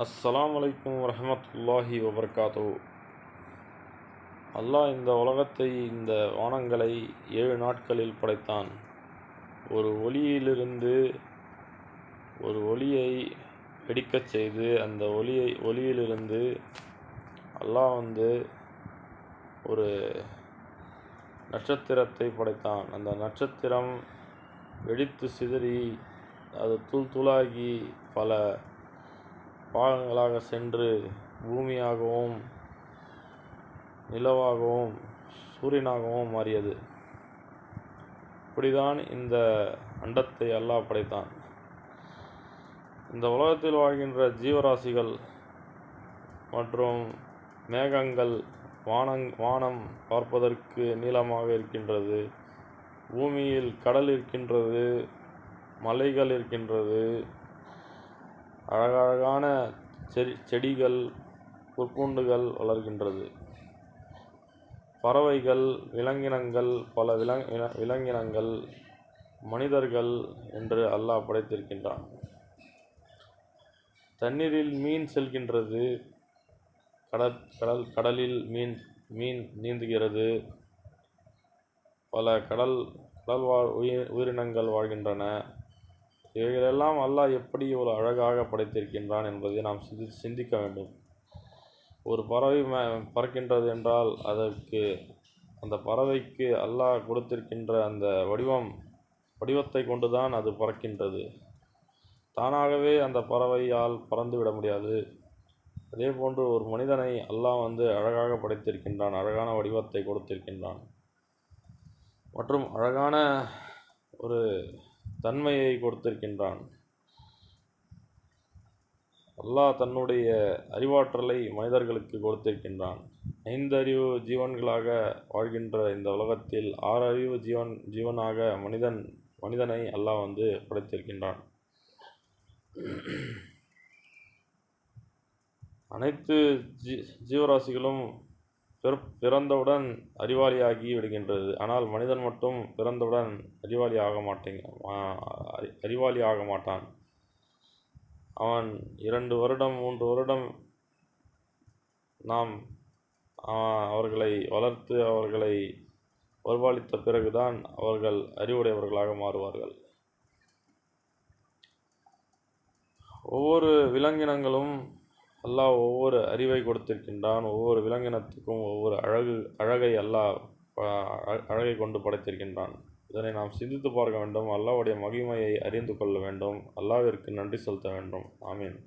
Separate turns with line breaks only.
அஸ்ஸலாமு அலைக்கும் வரஹ்மத்துல்லாஹி வபரகாத்துஹு. அல்லாஹ் இந்த உலகத்தை, இந்த வானங்களை 7 நாட்களில் படைத்தான். ஒரு ஒளியிலிருந்து ஒரு ஒளியை வெடிக்கச் செய்து அந்த ஒளியிலிருந்து அல்லாஹ் ஒரு நட்சத்திரத்தை படைத்தான். அந்த நட்சத்திரம் வெடித்து சிதறி அது தூளாகி பல பாகங்களாக சென்று பூமியாகவும் நிலவாகவும் சூரியனாகவும் மாறியது. இப்படிதான் இந்த அண்டத்தை அல்லாஹ் படைத்தான். இந்த உலகத்தில் வாழ்கின்ற ஜீவராசிகள் மற்றும் மேகங்கள், வானம் பார்ப்பதற்கு நீளமாக இருக்கின்றது. பூமியில் கடல் இருக்கின்றது, மலைகள் இருக்கின்றது, அழகழகான செடிகள், புற்பூண்டுகள் வளர்கின்றது. பறவைகள், விலங்கினங்கள், பல விலங்கினங்கள், மனிதர்கள் என்று அல்லாஹ் படைத்திருக்கின்றான். தண்ணீரில் மீன் செல்கின்றது, கடலில் மீன் நீந்துகிறது, பல கடல்வாழ் உயிரினங்கள் வாழ்கின்றன. இவைகளெல்லாம் அல்லாஹ் எப்படி ஒரு அழகாக படைத்திருக்கின்றான் என்பதை நாம் சிந்திக்க வேண்டும். ஒரு பறவை பறக்கின்றது என்றால் அந்த பறவைக்கு அல்லாஹ் கொடுத்திருக்கின்ற அந்த வடிவத்தை கொண்டுதான் அது பறக்கின்றது. தானாகவே அந்த பறவையால் பறந்து விட முடியாது. அதே போன்று ஒரு மனிதனை அல்லாஹ் அழகாக படைத்திருக்கின்றான், அழகான வடிவத்தை கொடுத்திருக்கின்றான் மற்றும் அழகான ஒரு தன்மையை கொடுத்திருக்கின்றான். அல்லாஹ் தன்னுடைய அறிவாற்றலை மனிதர்களுக்கு கொடுத்திருக்கின்றான். 5 அறிவு ஜீவன்களாக வாழ்கின்ற இந்த உலகத்தில் 6 அறிவு ஜீவனாக மனிதனை அல்லாஹ் படைத்திருக்கின்றான். அனைத்து ஜீவராசிகளும் பிறந்தவுடன் அறிவாளியாகி விடுகின்றது. ஆனால் மனிதன் மட்டும் பிறந்தவுடன் அறிவாளி ஆக மாட்டான். அவன் 2 வருடம் 3 வருடம் நாம் அவர்களை வளர்த்து அவர்களை வருவாளித்த பிறகுதான் அவர்கள் அறிவுடையவர்களாக மாறுவார்கள். ஒவ்வொரு விலங்கினங்களும் அல்லாஹ் ஒவ்வொரு அறிவை கொடுத்திருக்கின்றான். ஒவ்வொரு விலங்கினத்துக்கும் ஒவ்வொரு அழகை அல்லாஹ் அழகை கொண்டு படைத்திருக்கின்றான். இதனை நாம் சிந்தித்து பார்க்க வேண்டும். அல்லாஹ்வுடைய மகிமையை அறிந்து கொள்ள வேண்டும். அல்லாஹ்விற்கு நன்றி செலுத்த வேண்டும். ஆமீன்.